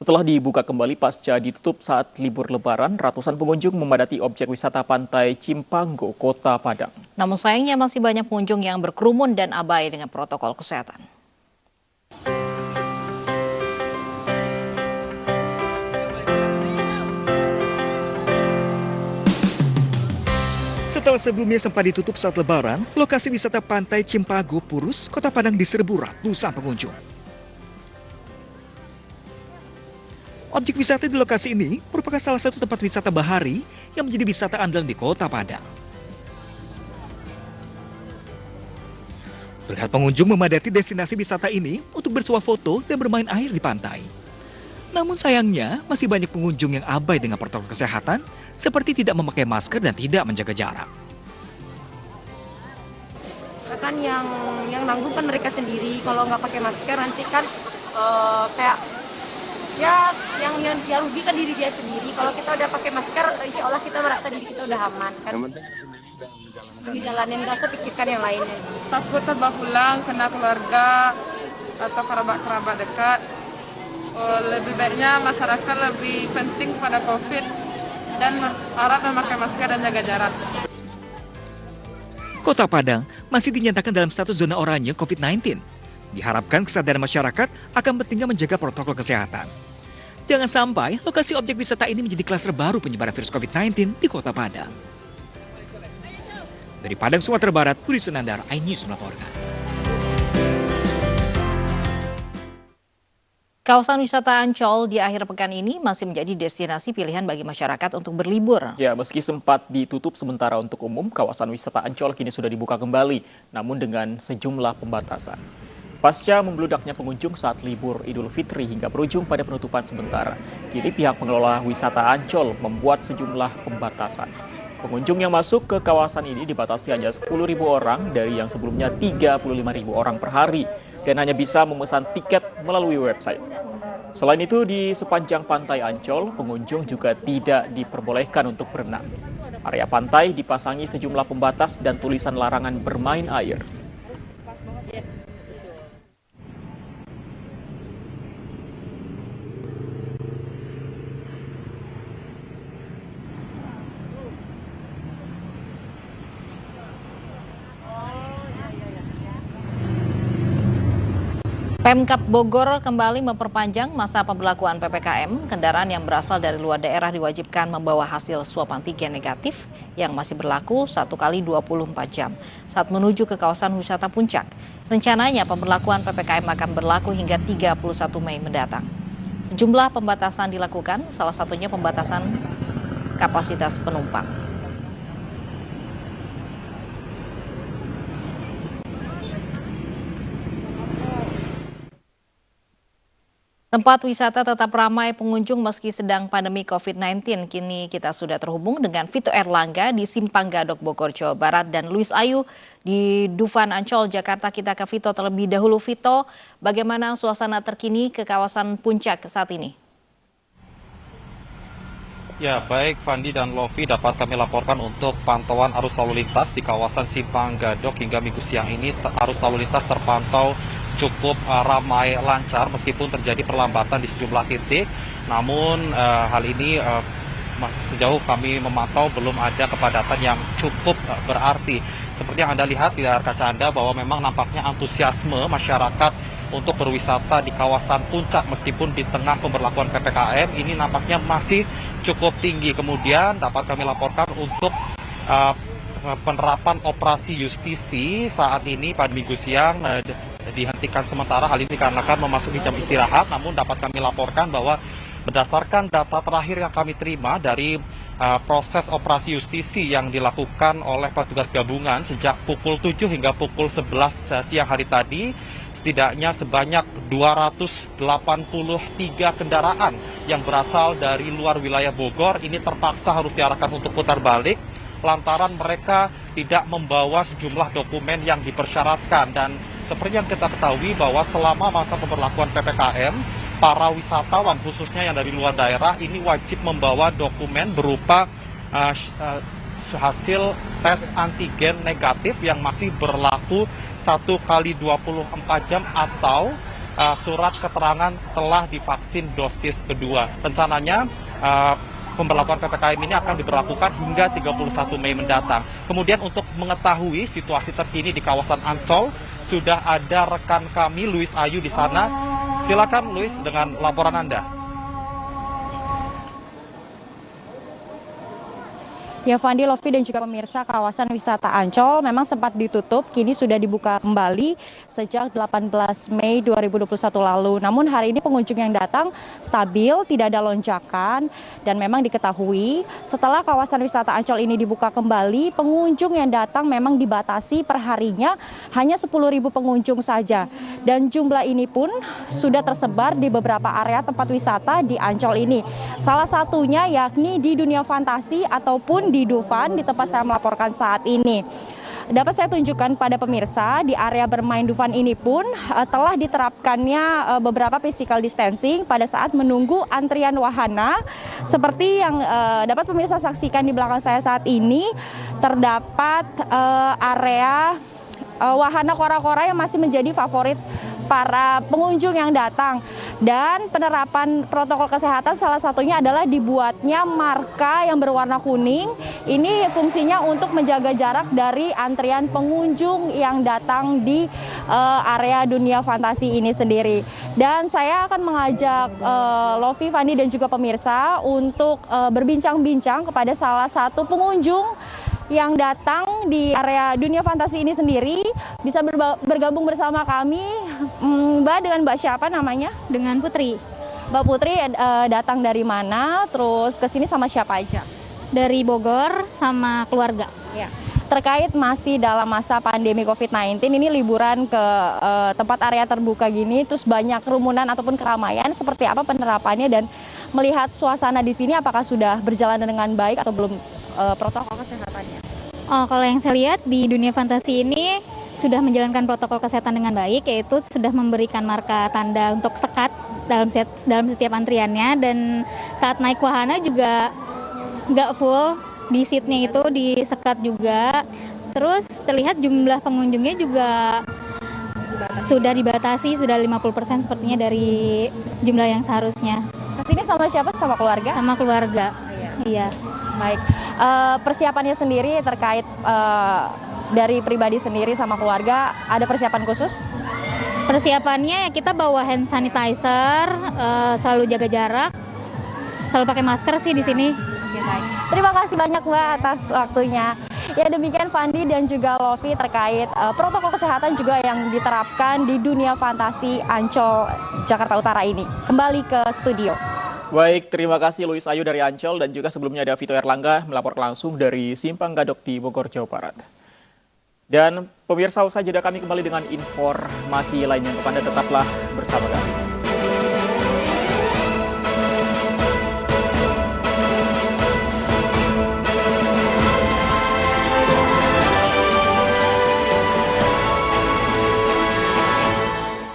Setelah dibuka kembali pasca ditutup saat libur Lebaran, ratusan pengunjung memadati objek wisata pantai Cimpango, Kota Padang. Namun sayangnya masih banyak pengunjung yang berkerumun dan abai dengan protokol kesehatan. Setelah sebelumnya sempat ditutup saat Lebaran, lokasi wisata pantai Cimpango, Purus, Kota Padang diserbu ratusan pengunjung. Objek wisata di lokasi ini merupakan salah satu tempat wisata bahari yang menjadi wisata andalan di Kota Padang. Terlihat pengunjung memadati destinasi wisata ini untuk bersuah foto dan bermain air di pantai. Namun sayangnya masih banyak pengunjung yang abai dengan protokol kesehatan seperti tidak memakai masker dan tidak menjaga jarak. Kan yang nanggung kan mereka sendiri, kalau nggak pakai masker nanti kan kayak ya yang rugi kan diri dia sendiri. Kalau kita udah pakai masker, insya Allah kita merasa diri kita udah aman kan. Dijalanin nggak usah pikirkan yang lainnya. Takut terbawa pulang kena keluarga atau kerabat dekat. Lebih baiknya masyarakat lebih penting pada COVID dan harap memakai masker dan jaga jarak. Kota Padang masih dinyatakan dalam status zona oranye COVID-19. Diharapkan kesadaran masyarakat akan pentingnya menjaga protokol kesehatan. Jangan sampai lokasi objek wisata ini menjadi klaster baru penyebaran virus COVID-19 di Kota Padang. Dari Padang, Sumatera Barat, Budi Sunandar, iNews melaporkan. Kawasan wisata Ancol di akhir pekan ini masih menjadi destinasi pilihan bagi masyarakat untuk berlibur. Ya, meski sempat ditutup sementara untuk umum, kawasan wisata Ancol kini sudah dibuka kembali, namun dengan sejumlah pembatasan. Pasca membludaknya pengunjung saat libur Idul Fitri hingga berujung pada penutupan sementara, kini pihak pengelola wisata Ancol membuat sejumlah pembatasan. Pengunjung yang masuk ke kawasan ini dibatasi hanya 10.000 orang dari yang sebelumnya 35.000 orang per hari dan hanya bisa memesan tiket melalui website. Selain itu, di sepanjang pantai Ancol, pengunjung juga tidak diperbolehkan untuk berenang. Area pantai dipasangi sejumlah pembatas dan tulisan larangan bermain air. Pemkab Bogor kembali memperpanjang masa pemberlakuan PPKM. Kendaraan yang berasal dari luar daerah diwajibkan membawa hasil swab antigen negatif yang masih berlaku 1 kali 24 jam saat menuju ke kawasan wisata Puncak. Rencananya pemberlakuan PPKM akan berlaku hingga 31 Mei mendatang. Sejumlah pembatasan dilakukan, salah satunya pembatasan kapasitas penumpang. Tempat wisata tetap ramai pengunjung meski sedang pandemi COVID-19. Kini kita sudah terhubung dengan Vito Erlangga di Simpang Gadok, Bogor, Jawa Barat, dan Luis Ayu di Dufan Ancol, Jakarta. Kita ke Vito terlebih dahulu. Vito, bagaimana suasana terkini ke kawasan Puncak saat ini? Ya, baik Fandi dan Lovi, dapat kami laporkan untuk pantauan arus lalu lintas di kawasan Simpang Gadok hingga minggu siang ini arus lalu lintas terpantau cukup ramai lancar meskipun terjadi perlambatan di sejumlah titik. Namun hal ini sejauh kami memantau belum ada kepadatan yang cukup berarti. Seperti yang Anda lihat di layar kaca Anda bahwa memang nampaknya antusiasme masyarakat untuk berwisata di kawasan Puncak meskipun di tengah pemberlakuan PPKM ini nampaknya masih cukup tinggi. Kemudian dapat kami laporkan untuk penerapan operasi justisi saat ini pada minggu siang dihentikan sementara. Hal ini dikarenakan memasuki jam istirahat. Namun dapat kami laporkan bahwa berdasarkan data terakhir yang kami terima dari proses operasi justisi yang dilakukan oleh petugas gabungan sejak pukul 7 hingga pukul 11 siang hari tadi, setidaknya sebanyak 283 kendaraan yang berasal dari luar wilayah Bogor ini terpaksa harus diarahkan untuk putar balik lantaran mereka tidak membawa sejumlah dokumen yang dipersyaratkan. Dan seperti yang kita ketahui bahwa selama masa pemberlakuan PPKM, para wisatawan khususnya yang dari luar daerah ini wajib membawa dokumen berupa hasil tes antigen negatif yang masih berlaku 1 kali 24 jam atau surat keterangan telah divaksin dosis kedua. Rencananya pemberlakuan PPKM ini akan diberlakukan hingga 31 Mei mendatang. Kemudian untuk mengetahui situasi terkini di kawasan Ancol, sudah ada rekan kami Luis Ayu di sana. Silakan Luis dengan laporan Anda. Ya, Fandi, Lofi, dan juga pemirsa, kawasan wisata Ancol memang sempat ditutup, kini sudah dibuka kembali sejak 18 Mei 2021 lalu. Namun hari ini pengunjung yang datang stabil, tidak ada lonjakan, dan memang diketahui setelah kawasan wisata Ancol ini dibuka kembali, pengunjung yang datang memang dibatasi perharinya hanya 10.000 pengunjung saja. Dan jumlah ini pun sudah tersebar di beberapa area tempat wisata di Ancol ini. Salah satunya yakni di Dunia Fantasi ataupun di Dufan, di tempat saya melaporkan saat ini. Dapat saya tunjukkan pada pemirsa, di area bermain Dufan ini pun telah diterapkannya beberapa physical distancing pada saat menunggu antrian wahana. Seperti yang dapat pemirsa saksikan di belakang saya saat ini, terdapat area wahana kora-kora yang masih menjadi favorit para pengunjung yang datang. Dan penerapan protokol kesehatan salah satunya adalah dibuatnya marka yang berwarna kuning. Ini fungsinya untuk menjaga jarak dari antrian pengunjung yang datang di area Dunia Fantasi ini sendiri. Dan saya akan mengajak Lofi, Fandi, dan juga pemirsa untuk berbincang-bincang kepada salah satu pengunjung yang datang di area Dunia Fantasi ini sendiri. Bisa bergabung bersama kami. Mbak, dengan Mbak siapa namanya? Dengan Putri. Mbak Putri datang dari mana? Terus ke sini sama siapa aja? Dari Bogor sama keluarga. Ya. Terkait masih dalam masa pandemi COVID-19, ini liburan ke tempat area terbuka gini, terus banyak kerumunan ataupun keramaian, seperti apa penerapannya, dan melihat suasana di sini apakah sudah berjalan dengan baik atau belum protokol kesehatannya? Oh, kalau yang saya lihat di Dunia Fantasi ini sudah menjalankan protokol kesehatan dengan baik, yaitu sudah memberikan marka tanda untuk sekat dalam setiap antriannya, dan saat naik wahana juga nggak full, di seatnya itu disekat juga. Terus terlihat jumlah pengunjungnya juga sudah dibatasi, sudah 50% sepertinya dari jumlah yang seharusnya. Kesini sama siapa? Sama keluarga? Sama keluarga. Iya. Baik. Persiapannya sendiri terkait dari pribadi sendiri sama keluarga, ada persiapan khusus? Persiapannya kita bawa hand sanitizer, selalu jaga jarak, selalu pakai masker sih di sini. Ya, baik. Terima kasih banyak Mbak atas waktunya. Ya, demikian Fandi dan juga Lofi terkait protokol kesehatan juga yang diterapkan di Dunia Fantasi Ancol, Jakarta Utara ini. Kembali ke studio. Baik, terima kasih Luis Ayu dari Ancol, dan juga sebelumnya ada Vito Erlangga melaporkan langsung dari Simpang Gadok di Bogor, Jawa Barat. Dan pemirsa, usai jeda kami kembali dengan informasi lainnya untuk Anda, tetaplah bersama kami.